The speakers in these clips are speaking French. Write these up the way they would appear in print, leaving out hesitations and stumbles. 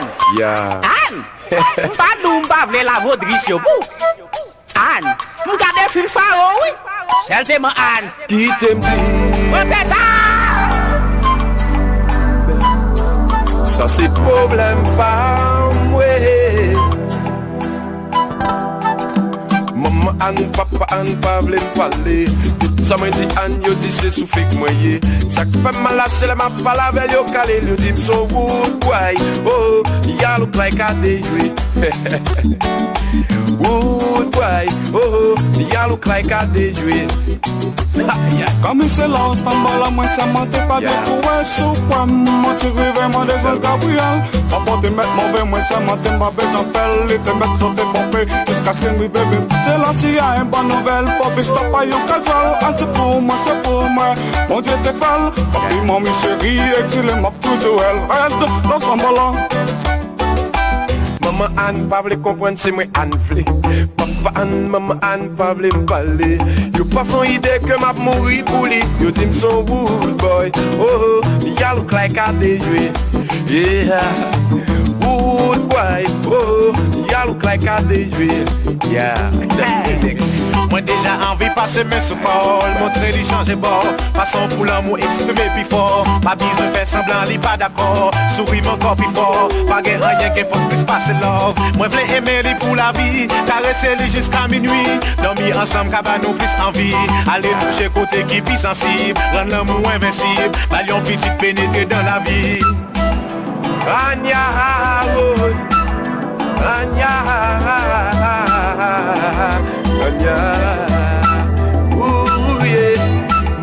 Anne. Anne. M'pas nous m'pas vle la vaudrice yo pou. Anne. M'gade film faro oui. Seulement Anne. Qui t'aime dit? Ça c'est problème pas moi. Maman Anne, papa Anne, pas vle parler. Tout ça m'a dit Anne, yo dit c'est souffle que moi yé. Ça fait mal à c'est la ma parole avec yo calé, yo dit so good boy. Oh, ya look like a day joué. Good boy. Oh, ya look like a day joué. Comme c'est l'ensemble, là, moi, ça m'entend pas de courir sous quoi. Moi, tu veux vraiment des autres Gabriel. Papa, te mettre mauvais, moi, ça m'entend pas bête, j'en fais, te mettre sur tes pompées, jusqu'à ce que nous bébé. C'est là, s'il y a une bonne nouvelle, pour que je t'en paye au casual. C'est pour moi, c'est pour moi. Mon Dieu, t'es folle. Papi, mamie, chérie, exilé, ma petite Joël. Reste l'ensemble, là. Maman Anne pas vle comprendre c'est moi Anne vle. Papa Anne, maman Anne pas vle m'parler. Yo pas font idée que m'a mouri pour lui. Yo dit me son good boy. Oh, ya look like a day joué. Yeah. Good boy. Oh, ya look like a day joué. Yeah. Moi déjà envie passer mes sous Paul, montrer lui changer bord, façon pour l'amour exprimer plus fort, pas besoin faire semblant li pas d'accord, sourire encore plus fort, pas guère rien qui faut plus passer love. Moi v'lais aimer lui pour la vie, caresser lui jusqu'à minuit, dormir ensemble qu'à nous plus envie, aller toucher côté qui vit sensible, rendre l'amour invincible, balion petit pénétrer dans la vie. Anya, Anya, Anya, ouh yeah.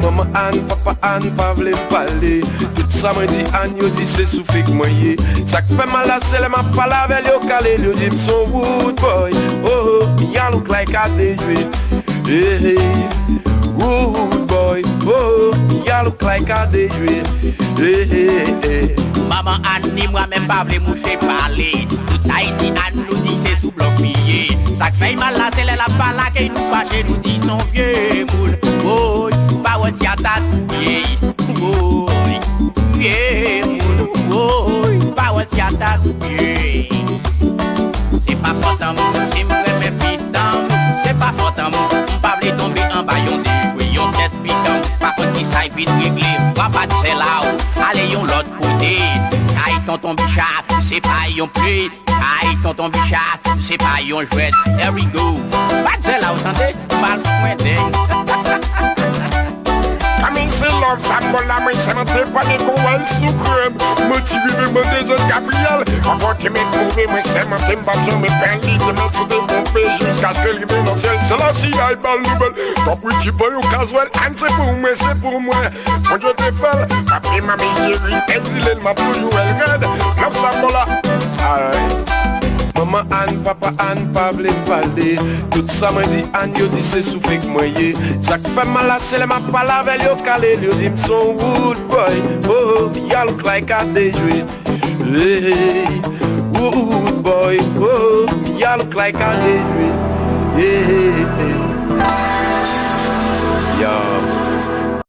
Maman Anne, papa Anne, pas vle parler. Tout ça m'a dit Anne, yo dit c'est souffle que moi yé. Ça fait mal à celle m'a pas lavé yo calé, yo dit son good boy. Oh, ya look like a day joué. Hey, good boy. Oh, ya look like a day joué. Hey. Maman Anne ni moi même pas vle moucher parler. Tout Haïti Anne nous dit c'est sous bloc fié. Ça fait mal là c'est la pas là qui nous fâche nous dit son vieux moule. Oh, pas on s'y a tatoué. Oh, vieux moule. Oh, pas on s'y a tatoué. C'est pas fort en moi, c'est moi mes pitons. C'est pas fort en moi, pas vle tomber en bas yon dit yon tête piton. Par contre qui ça vite réglé, va pas de là-haut. Allez yon l'autre côté. Aïe tonton Bichard, c'est pas yon pluie. Aïe tonton Bichard, c'est pas yon jouet. Here we go. Pas de là, vous entendez? Mal fouetté. Coming c'est love, ça me la main, ça m'entrait pas des courants sous crème. Motivé, me des autres Gabriel. Encore qui m'est trouvé, moi c'est mon thème, pas j'en me peins, qui te met sous des pompées jusqu'à ce que le dans le ciel. C'est là si aïe, balle nouvelle. Top oui, tu peux, au casual, Anne, c'est pour moi, c'est pour moi. Mon Dieu, t'es folle. Après, ma chérie, exilé, m'a toujours elle regarde. Love, ça me là. Aïe. Maman Anne, papa Anne, pas vle parler. Tout ça m'a dit Anne, yo dit c'est souffle que moi yé. Ça fait mal à celle m'a pas lavé yo calé, yo dit son good boy. Oh, ya look like a day joué. Hey, good boy. Oh, ya look like a day joué. Hey. Yo.